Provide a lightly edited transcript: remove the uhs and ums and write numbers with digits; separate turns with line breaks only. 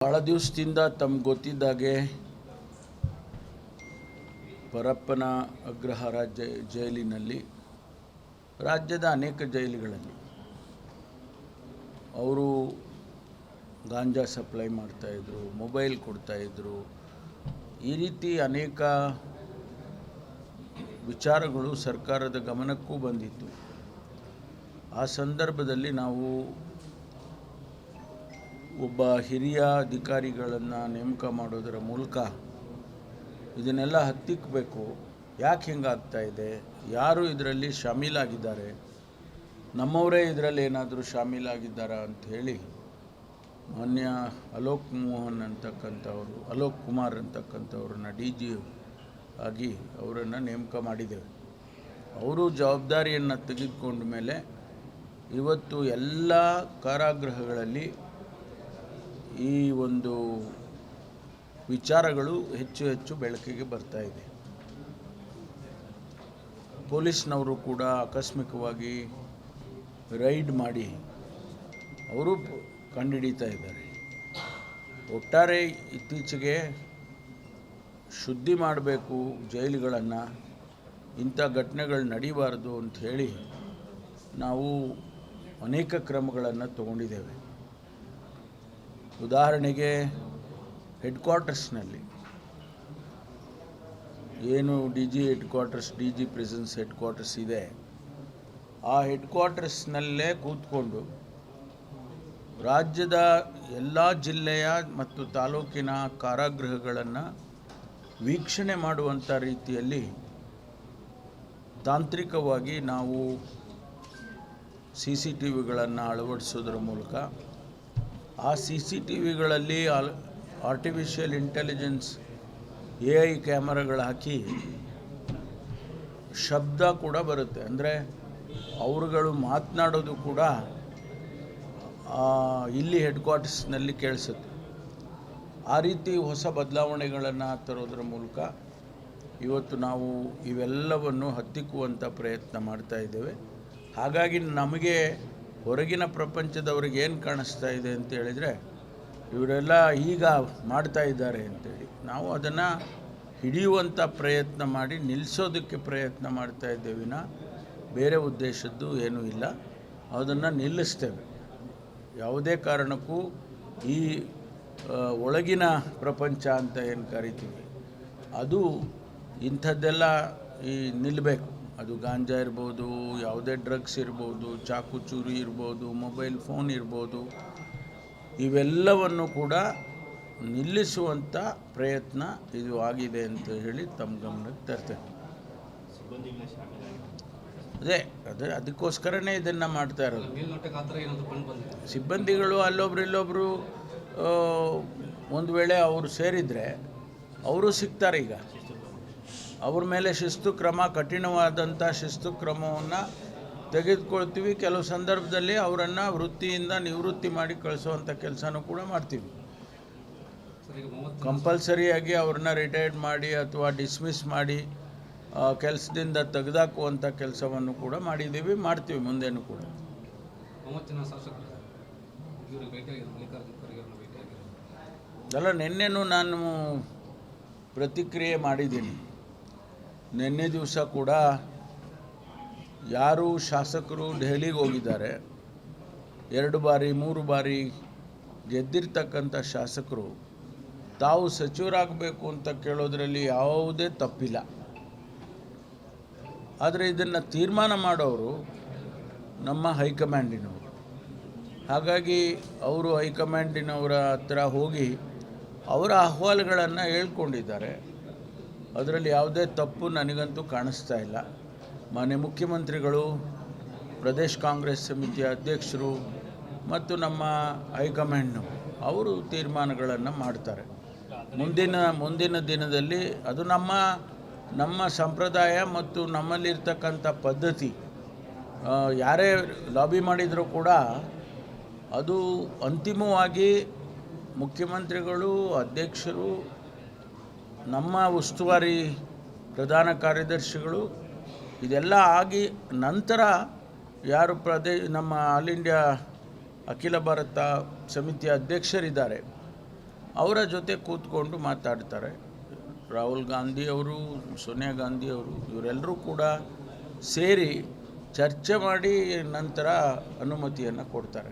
ಭಾಳ ದಿವಸದಿಂದ ತಮ್ಗೆ ಗೊತ್ತಿದ್ದಾಗೆ ಪರಪ್ಪನ ಅಗ್ರಹಾರ ಜೈಲಿನಲ್ಲಿ ರಾಜ್ಯದ ಅನೇಕ ಜೈಲುಗಳಲ್ಲಿ ಅವರು ಗಾಂಜಾ ಸಪ್ಲೈ ಮಾಡ್ತಾಯಿದ್ರು, ಮೊಬೈಲ್ ಕೊಡ್ತಾಯಿದ್ರು. ಈ ರೀತಿ ಅನೇಕ ವಿಚಾರಗಳು ಸರ್ಕಾರದ ಗಮನಕ್ಕೂ ಬಂದಿತ್ತು. ಆ ಸಂದರ್ಭದಲ್ಲಿ ನಾವು ಒಬ್ಬ ಹಿರಿಯ ಅಧಿಕಾರಿಗಳನ್ನು ನೇಮಕ ಮಾಡೋದರ ಮೂಲಕ ಇದನ್ನೆಲ್ಲ ಹತ್ತಿಕ್ಕಬೇಕು. ಯಾಕೆ ಹಿಂಗಾಗ್ತಾ ಇದೆ, ಯಾರು ಇದರಲ್ಲಿ ಶಾಮೀಲಾಗಿದ್ದಾರೆ, ನಮ್ಮವರೇ ಇದರಲ್ಲಿ ಏನಾದರೂ ಶಾಮೀಲಾಗಿದ್ದಾರಾ ಅಂಥೇಳಿ ಮಾನ್ಯ ಅಲೋಕ್ ಕುಮಾರ್ ಅಂತಕ್ಕಂಥವ್ರನ್ನ DG ಆಗಿ ಅವರನ್ನು ನೇಮಕ ಮಾಡಿದ್ದೇವೆ. ಅವರು ಜವಾಬ್ದಾರಿಯನ್ನು ತೆಗೆದುಕೊಂಡ ಮೇಲೆ ಇವತ್ತು ಎಲ್ಲ ಕಾರಾಗೃಹಗಳಲ್ಲಿ ಈ ಒಂದು ವಿಚಾರಗಳು ಹೆಚ್ಚು ಹೆಚ್ಚು ಬೆಳಕಿಗೆ ಬರ್ತಾ ಇದೆ. ಪೊಲೀಸ್ನವರು ಕೂಡ ಆಕಸ್ಮಿಕವಾಗಿ ರೈಡ್ ಮಾಡಿ ಅವರು ಕಂಡುಹಿಡಿತಾ ಇದ್ದಾರೆ. ಒಟ್ಟಾರೆ ಇತ್ತೀಚೆಗೆ ಶುದ್ಧಿ ಮಾಡಬೇಕು ಜೈಲುಗಳನ್ನು, ಇಂಥ ಘಟನೆಗಳು ನಡೀಬಾರ್ದು ಅಂಥೇಳಿ ನಾವು ಅನೇಕ ಕ್ರಮಗಳನ್ನು ತಗೊಂಡಿದ್ದೇವೆ. ಉದಾಹರಣೆಗೆ ಹೆಡ್ ಕ್ವಾರ್ಟರ್ಸ್ನಲ್ಲಿ ಏನು DG ಪ್ರಿಸನ್ಸ್ ಹೆಡ್ ಕ್ವಾರ್ಟರ್ಸ್ ಇದೆ, ಆ ಹೆಡ್ ಕ್ವಾರ್ಟರ್ಸ್ನಲ್ಲೇ ಕೂತ್ಕೊಂಡು ರಾಜ್ಯದ ಎಲ್ಲ ಜಿಲ್ಲೆಯ ಮತ್ತು ತಾಲೂಕಿನ ಕಾರಾಗೃಹಗಳನ್ನು ವೀಕ್ಷಣೆ ಮಾಡುವಂಥ ರೀತಿಯಲ್ಲಿ ತಾಂತ್ರಿಕವಾಗಿ ನಾವು CCTVಗಳನ್ನು ಅಳವಡಿಸೋದ್ರ ಮೂಲಕ ಆ CCTVಗಳಲ್ಲಿ ಆರ್ಟಿಫಿಷಿಯಲ್ ಇಂಟೆಲಿಜೆನ್ಸ್ AI ಕ್ಯಾಮರಾಗಳು ಹಾಕಿ ಶಬ್ದ ಕೂಡ ಬರುತ್ತೆ. ಅಂದರೆ ಅವರುಗಳು ಮಾತನಾಡೋದು ಕೂಡ ಇಲ್ಲಿ ಹೆಡ್ ಕ್ವಾರ್ಟರ್ಸ್ನಲ್ಲಿ ಕೇಳಿಸುತ್ತೆ. ಆ ರೀತಿ ಹೊಸ ಬದಲಾವಣೆಗಳನ್ನು ತರೋದ್ರ ಮೂಲಕ ಇವತ್ತು ನಾವು ಇವೆಲ್ಲವನ್ನು ಹತ್ತಿಕ್ಕುವಂಥ ಪ್ರಯತ್ನ ಮಾಡ್ತಾ ಇದ್ದೇವೆ. ಹಾಗಾಗಿ ನಮಗೆ ಹೊರಗಿನ ಪ್ರಪಂಚದವ್ರಿಗೆ ಏನು ಕಾಣಿಸ್ತಾ ಇದೆ ಅಂತ ಹೇಳಿದರೆ ಇವರೆಲ್ಲ ಈಗ ಮಾಡ್ತಾ ಇದ್ದಾರೆ ಅಂತೇಳಿ ನಾವು ಅದನ್ನು ಹಿಡಿಯುವಂಥ ಪ್ರಯತ್ನ ಮಾಡಿ ನಿಲ್ಲಿಸೋದಕ್ಕೆ ಪ್ರಯತ್ನ ಮಾಡ್ತಾ ಇದ್ದೇವೆ. ಬೇರೆ ಉದ್ದೇಶದ್ದು ಏನೂ ಇಲ್ಲ. ಅದನ್ನು ನಿಲ್ಲಿಸ್ತೇವೆ. ಯಾವುದೇ ಕಾರಣಕ್ಕೂ ಈ ಒಳಗಿನ ಪ್ರಪಂಚ ಅಂತ ಏನು ಕರಿತೀವಿ ಅದು ಇಂಥದ್ದೆಲ್ಲ ನಿಲ್ಲಬೇಕು. ಅದು ಗಾಂಜಾ ಇರ್ಬೋದು, ಯಾವುದೇ ಡ್ರಗ್ಸ್ ಇರ್ಬೋದು, ಚಾಕು ಚೂರಿ ಇರ್ಬೋದು, ಮೊಬೈಲ್ ಫೋನ್ ಇರ್ಬೋದು, ಇವೆಲ್ಲವನ್ನು ಕೂಡ ನಿಲ್ಲಿಸುವಂಥ ಪ್ರಯತ್ನ ಇದು ಆಗಿದೆ ಅಂತ ಹೇಳಿ ತಮ್ಮ ಗಮನಕ್ಕೆ ತರ್ತೇನೆ. ಅದಕ್ಕೋಸ್ಕರನೇ ಇದನ್ನು ಮಾಡ್ತಾ ಇರೋದು. ಸಿಬ್ಬಂದಿಗಳು ಅಲ್ಲೊಬ್ರು ಇಲ್ಲೊಬ್ಬರು ಒಂದು ವೇಳೆ ಅವರು ಸೇರಿದರೆ ಅವರು ಸಿಗ್ತಾರೆ. ಈಗ ಅವ್ರ ಮೇಲೆ ಕಠಿಣವಾದಂಥ ಶಿಸ್ತು ಕ್ರಮವನ್ನು ತೆಗೆದುಕೊಳ್ತೀವಿ. ಕೆಲವು ಸಂದರ್ಭದಲ್ಲಿ ಅವರನ್ನು ವೃತ್ತಿಯಿಂದ ನಿವೃತ್ತಿ ಮಾಡಿ ಕಳಿಸೋವಂಥ ಕೆಲಸನೂ ಕೂಡ ಮಾಡ್ತೀವಿ. ಕಂಪಲ್ಸರಿಯಾಗಿ ಅವ್ರನ್ನ ರಿಟೈರ್ಡ್ ಮಾಡಿ ಅಥವಾ ಡಿಸ್ಮಿಸ್ ಮಾಡಿ ಕೆಲಸದಿಂದ ತೆಗೆದಾಕುವಂಥ ಕೆಲಸವನ್ನು ಕೂಡ ಮಾಡ್ತೀವಿ ಮುಂದೇನೂ ಕೂಡ. ನಿನ್ನೆನೂ ನಾನು ಪ್ರತಿಕ್ರಿಯೆ ಮಾಡಿದ್ದೀನಿ. ನಿನ್ನೆ ದಿವಸ ಕೂಡ ಯಾರು ಶಾಸಕರು ದೆಹಲಿಗೆ ಹೋಗಿದ್ದಾರೆ, 2 ಬಾರಿ 3 ಬಾರಿ ಗೆದ್ದಿರ್ತಕ್ಕಂಥ ಶಾಸಕರು ತಾವು ಸಚಿವರಾಗಬೇಕು ಅಂತ ಕೇಳೋದ್ರಲ್ಲಿ ಯಾವುದೇ ತಪ್ಪಿಲ್ಲ. ಆದರೆ ಇದನ್ನು ತೀರ್ಮಾನ ಮಾಡೋರು ನಮ್ಮ ಹೈಕಮಾಂಡಿನವರು. ಹಾಗಾಗಿ ಅವರು ಹೈಕಮಾಂಡಿನವರ ಹತ್ರ ಹೋಗಿ ಅವರ ಅಹವಾಲುಗಳನ್ನು ಹೇಳ್ಕೊಂಡಿದ್ದಾರೆ. ಅದರಲ್ಲಿ ಯಾವುದೇ ತಪ್ಪು ನನಗಂತೂ ಕಾಣಿಸ್ತಾ ಇಲ್ಲ. ಮಾನ್ಯ ಮುಖ್ಯಮಂತ್ರಿಗಳು, ಪ್ರದೇಶ ಕಾಂಗ್ರೆಸ್ ಸಮಿತಿಯ ಅಧ್ಯಕ್ಷರು ಮತ್ತು ನಮ್ಮ ಹೈಕಮಾಂಡ್ನವರು ಅವರು ತೀರ್ಮಾನಗಳನ್ನು ಮಾಡ್ತಾರೆ. ಮುಂದಿನ ದಿನದಲ್ಲಿ ಅದು ನಮ್ಮ ಸಂಪ್ರದಾಯ ಮತ್ತು ನಮ್ಮಲ್ಲಿರ್ತಕ್ಕಂಥ ಪದ್ಧತಿ. ಯಾರೇ ಲಾಬಿ ಮಾಡಿದರೂ ಕೂಡ ಅದು ಅಂತಿಮವಾಗಿ ಮುಖ್ಯಮಂತ್ರಿಗಳು, ಅಧ್ಯಕ್ಷರು, ನಮ್ಮ ಉಸ್ತುವಾರಿ ಪ್ರಧಾನ ಕಾರ್ಯದರ್ಶಿಗಳು ಇದೆಲ್ಲ ಆಗಿ ನಂತರ ಯಾರು ನಮ್ಮ ಆಲ್ ಇಂಡಿಯಾ ಅಖಿಲ ಭಾರತ ಸಮಿತಿಯ ಅಧ್ಯಕ್ಷರಿದ್ದಾರೆ ಅವರ ಜೊತೆ ಕೂತ್ಕೊಂಡು ಮಾತಾಡ್ತಾರೆ. ರಾಹುಲ್ ಗಾಂಧಿ ಅವರು, ಸೋನಿಯಾ ಗಾಂಧಿ ಅವರು ಇವರೆಲ್ಲರೂ ಕೂಡ ಸೇರಿ ಚರ್ಚೆ ಮಾಡಿ ನಂತರ ಅನುಮತಿಯನ್ನು ಕೊಡ್ತಾರೆ.